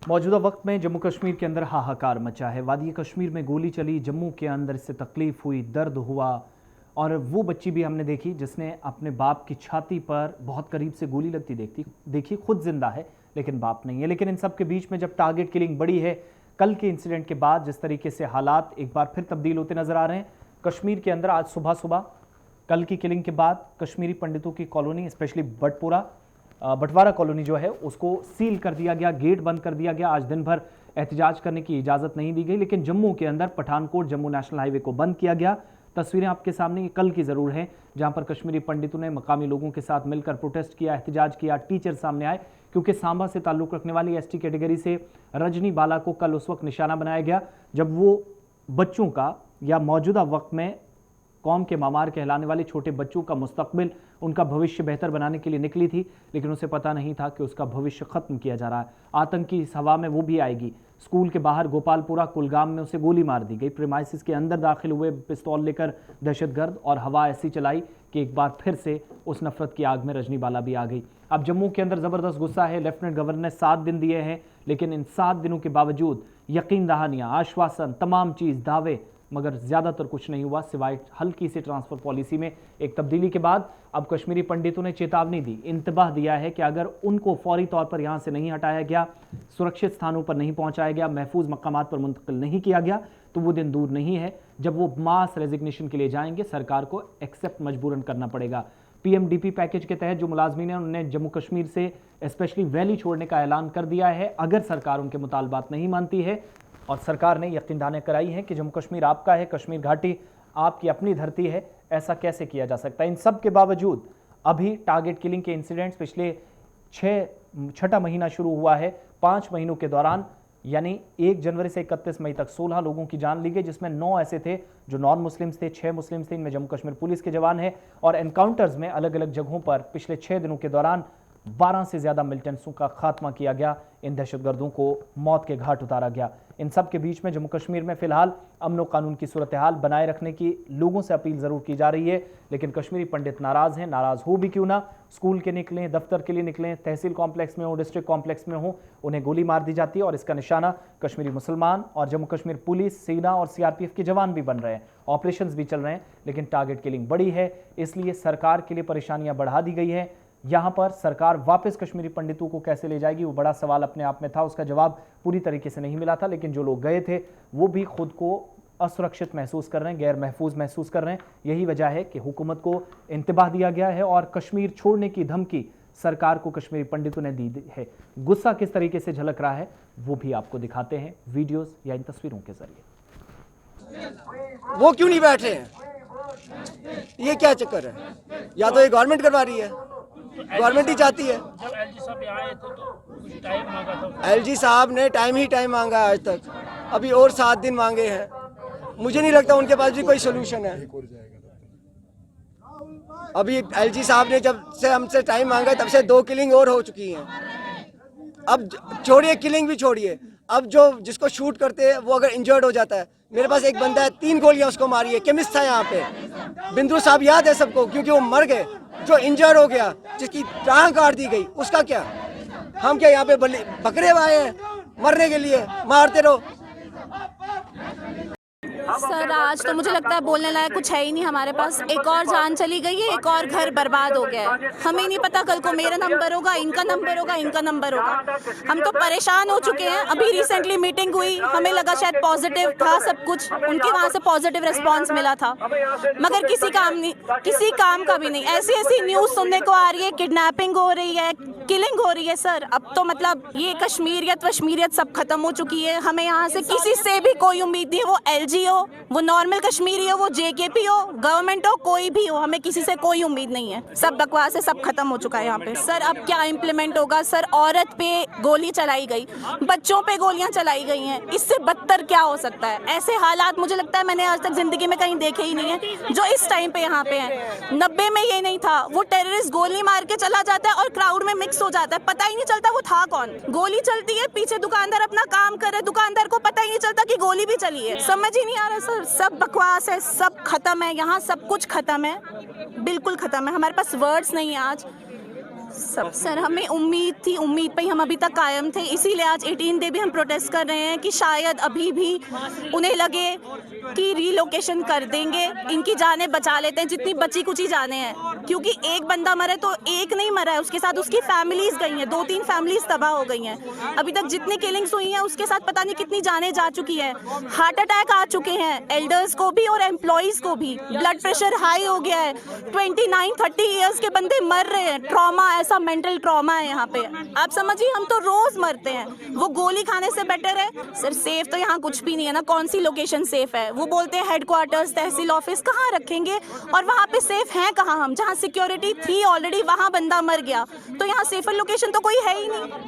मौजूदा वक्त में जम्मू कश्मीर के अंदर हाहाकार मचा है। वादी कश्मीर में गोली चली, जम्मू के अंदर इससे तकलीफ हुई, दर्द हुआ और वो बच्ची भी हमने देखी जिसने अपने बाप की छाती पर बहुत करीब से गोली लगती देखी। खुद जिंदा है लेकिन बाप नहीं है। लेकिन इन सब के बीच में जब टारगेट किलिंग बढ़ी है, कल के इंसिडेंट के बाद जिस तरीके से हालात एक बार फिर तब्दील होते नजर आ रहे हैं कश्मीर के अंदर। आज सुबह कल की किलिंग के बाद कश्मीरी पंडितों की कॉलोनी, स्पेशली बटवारा कॉलोनी जो है उसको सील कर दिया गया, गेट बंद कर दिया गया। आज दिन भर एहतजाज करने की इजाज़त नहीं दी गई। लेकिन जम्मू के अंदर पठानकोट जम्मू नेशनल हाईवे को बंद किया गया। तस्वीरें आपके सामने ये कल की ज़रूर हैं, जहां पर कश्मीरी पंडितों ने मकामी लोगों के साथ मिलकर प्रोटेस्ट किया, एहतजाज किया। टीचर सामने आए क्योंकि सांबा से ताल्लुक़ रखने वाली एसटी कैटेगरी से रजनी बाला को कल उस वक्त निशाना बनाया गया जब वो बच्चों का या मौजूदा वक्त में कौम के मामार कहलाने वाले छोटे बच्चों का मुस्तकबिल, उनका भविष्य बेहतर बनाने के लिए निकली थी। लेकिन उसे पता नहीं था कि उसका भविष्य खत्म किया जा रहा है। आतंकी इस हवा में वो भी आएगी। स्कूल के बाहर गोपालपुरा कुलगाम में उसे गोली मार दी गई। प्रीमाइसिस के अंदर दाखिल हुए पिस्तौल लेकर दहशतगर्द, और हवा ऐसी चलाई कि एक बार फिर से उस नफरत की आग में रजनी बाला भी आ गई। अब जम्मू के अंदर ज़बरदस्त गुस्सा है। लेफ्टिनेंट गवर्नर ने 7 दिन दिए हैं, लेकिन इन 7 दिनों के बावजूद यकीन दहानियाँ, आश्वासन, तमाम चीज़, दावे, मगर ज़्यादातर कुछ नहीं हुआ सिवाय हल्की सी ट्रांसफ़र पॉलिसी में एक तब्दीली के बाद। अब कश्मीरी पंडितों ने चेतावनी दी, इंतबाह दिया है कि अगर उनको फौरी तौर पर यहाँ से नहीं हटाया गया, सुरक्षित स्थानों पर नहीं पहुँचाया गया, महफूज मकामात पर मुंतकिल नहीं किया गया, तो वो दिन दूर नहीं है जब वो मास रेजिग्नेशन के लिए जाएंगे। सरकार को एक्सेप्ट मजबूरन करना पड़ेगा। PMDP पैकेज के तहत जो मुलाजमीन हैं उन्होंने जम्मू कश्मीर से स्पेशली वैली छोड़ने का ऐलान कर दिया है। अगर सरकार उनके मुतालबात नहीं मानती है, और सरकार ने यकीन दहानी कराई है कि जम्मू कश्मीर आपका है, कश्मीर घाटी आपकी अपनी धरती है, ऐसा कैसे किया जा सकता है। इन सब के बावजूद अभी टारगेट किलिंग के इंसिडेंट्स पिछले 6 महीना शुरू हुआ है। 5 महीनों के दौरान यानी 1 जनवरी से 31 मई तक 16 लोगों की जान ली गई, जिसमें 9 ऐसे थे जो नॉन मुस्लिम्स थे, 6 मुस्लिम्स थे। इनमें जम्मू कश्मीर पुलिस के जवान हैं। और एनकाउंटर्स में अलग अलग जगहों पर पिछले 6 दिनों के दौरान 12 से ज़्यादा मिलिटेंट्सों का खात्मा किया गया। इन दहशतगर्दों को मौत के घाट उतारा गया। इन सब के बीच में जम्मू कश्मीर में फिलहाल अमन और कानून की सूरत हाल बनाए रखने की लोगों से अपील ज़रूर की जा रही है। लेकिन कश्मीरी पंडित नाराज़ हैं। नाराज़ हो भी क्यों ना, स्कूल के निकलें, दफ्तर के लिए निकलें, तहसील कॉम्प्लेक्स में हो, डिस्ट्रिक्ट कॉम्प्लेक्स में हो, उन्हें गोली मार दी जाती है। और इसका निशाना कश्मीरी मुसलमान और जम्मू कश्मीर पुलिस, सेना और CRPF के जवान भी बन रहे हैं। ऑपरेशंस भी चल रहे हैं, लेकिन टारगेट किलिंग बड़ी है, इसलिए सरकार के लिए परेशानियां बढ़ा दी गई है। यहाँ पर सरकार वापस कश्मीरी पंडितों को कैसे ले जाएगी, वो बड़ा सवाल अपने आप में था। उसका जवाब पूरी तरीके से नहीं मिला था। लेकिन जो लोग गए थे वो भी खुद को असुरक्षित महसूस कर रहे हैं, गैर महफूज महसूस कर रहे हैं। यही वजह है कि हुकूमत को इंतबाह दिया गया है और कश्मीर छोड़ने की धमकी सरकार को कश्मीरी पंडितों ने दी है। गुस्सा किस तरीके से झलक रहा है वो भी आपको दिखाते हैं वीडियोज या इन तस्वीरों के जरिए। वो क्यों नहीं बैठे हैं? ये क्या चक्कर है? या तो ये गवर्नमेंट करवा रही है, गवर्नमेंट ही चाहती है। जब LG साहब आए तो कुछ टाइम मांगा था। LG साहब ने टाइम ही टाइम मांगा आज तक, अभी और 7 दिन मांगे हैं। मुझे नहीं लगता उनके पास भी कोई सोल्यूशन है। अभी LG साहब ने जब से हमसे टाइम मांगा तब से 2 किलिंग और हो चुकी हैं। अब छोड़िए किलिंग भी छोड़िए, अब जो जिसको शूट करते हैं वो अगर इंजर्ड हो जाता है, मेरे पास एक बंदा है 3 गोलियां उसको मारी है, केमिस्ट था यहाँ पे। बिंदु साहब याद है सबको, क्योंकि वो मर गए। जो इंजर्ड हो गया, जिसकी टांग काट दी गई, उसका क्या? हम क्या यहाँ पे बकरे आए हैं मरने के लिए? मारते रहो। सर आज तो मुझे लगता है बोलने लायक कुछ है ही नहीं हमारे पास। एक और जान चली गई है, एक और घर बर्बाद हो गया है। हमें नहीं पता कल को मेरा नंबर होगा, इनका नंबर होगा, इनका नंबर होगा। हम तो परेशान हो चुके हैं। अभी रिसेंटली मीटिंग हुई, हमें लगा शायद पॉजिटिव था सब कुछ, उनके वहाँ से पॉजिटिव रिस्पॉन्स मिला था, मगर किसी काम का भी नहीं। ऐसी न्यूज़ सुनने को आ रही है, किडनैपिंग हो रही है, किलिंग हो रही है। सर अब तो मतलब ये कश्मीरियत सब खत्म हो चुकी है। हमें यहाँ से किसी से भी कोई उम्मीद नहीं है, वो LG हो, वो नॉर्मल कश्मीरी हो, वो JKP हो, गवर्नमेंट हो, कोई भी हो, हमें किसी से कोई उम्मीद नहीं है। सब बकवास है, सब खत्म हो चुका है यहाँ पे। सर अब क्या इम्प्लीमेंट होगा? सर औरत पे गोली चलाई गई, बच्चों पे गोलियां चलाई गई हैं, इससे बदतर क्या हो सकता है? ऐसे हालात मुझे लगता है मैंने आज तक जिंदगी में कहीं देखे ही नहीं है जो इस टाइम पे यहाँ पे है। 90 में ये नहीं था। वो टेररिस्ट गोली मार के चला जाता है और क्राउड में मिक्स हो जाता है, पता ही नहीं चलता वो था कौन। गोली चलती है, पीछे दुकानदार अपना काम कर रहे, दुकानदार को पता ही नहीं चलता कि गोली भी चली है। समझ ही नहीं आ रहा सर, सब बकवास है, सब खत्म है यहाँ, सब कुछ खत्म है, बिल्कुल खत्म है। हमारे पास वर्ड्स नहीं है आज। सब सर हमें उम्मीद थी, उम्मीद पे ही हम अभी तक कायम थे, इसीलिए आज 18 डे भी हम प्रोटेस्ट कर रहे हैं कि शायद अभी भी उन्हें लगे कि रीलोकेशन कर देंगे, इनकी जानें बचा लेते हैं जितनी बची कुची जाने हैं, क्योंकि एक बंदा मरे तो एक नहीं मरा है, उसके साथ उसकी फैमिलीज गई हैं, 2-3 फैमिलीज तबाह हो गई हैं। अभी तक जितनी किलिंग्स हुई हैं उसके साथ पता नहीं कितनी जानें जा चुकी हैं, हार्ट अटैक आ चुके हैं एल्डर्स को भी और एम्प्लॉयज़ को भी, ब्लड प्रेशर हाई हो गया है, 29-30 ईयर्स के बंदे मर रहे हैं, ट्रॉमा, ऐसा मेंटल ट्रॉमा है यहाँ पे। आप समझिए हम तो रोज मरते हैं, वो गोली खाने से बेटर है। सर सेफ तो यहाँ कुछ भी नहीं है ना, कौन सी लोकेशन सेफ है? वो बोलते हैं हेडक्वार्टर्स, तहसील ऑफिस, कहाँ रखेंगे? और वहाँ पे सेफ हैं कहाँ हम? जहाँ सिक्योरिटी थी ऑलरेडी वहाँ बंदा मर गया, तो यहाँ सेफर लोकेशन तो कोई है ही नहीं।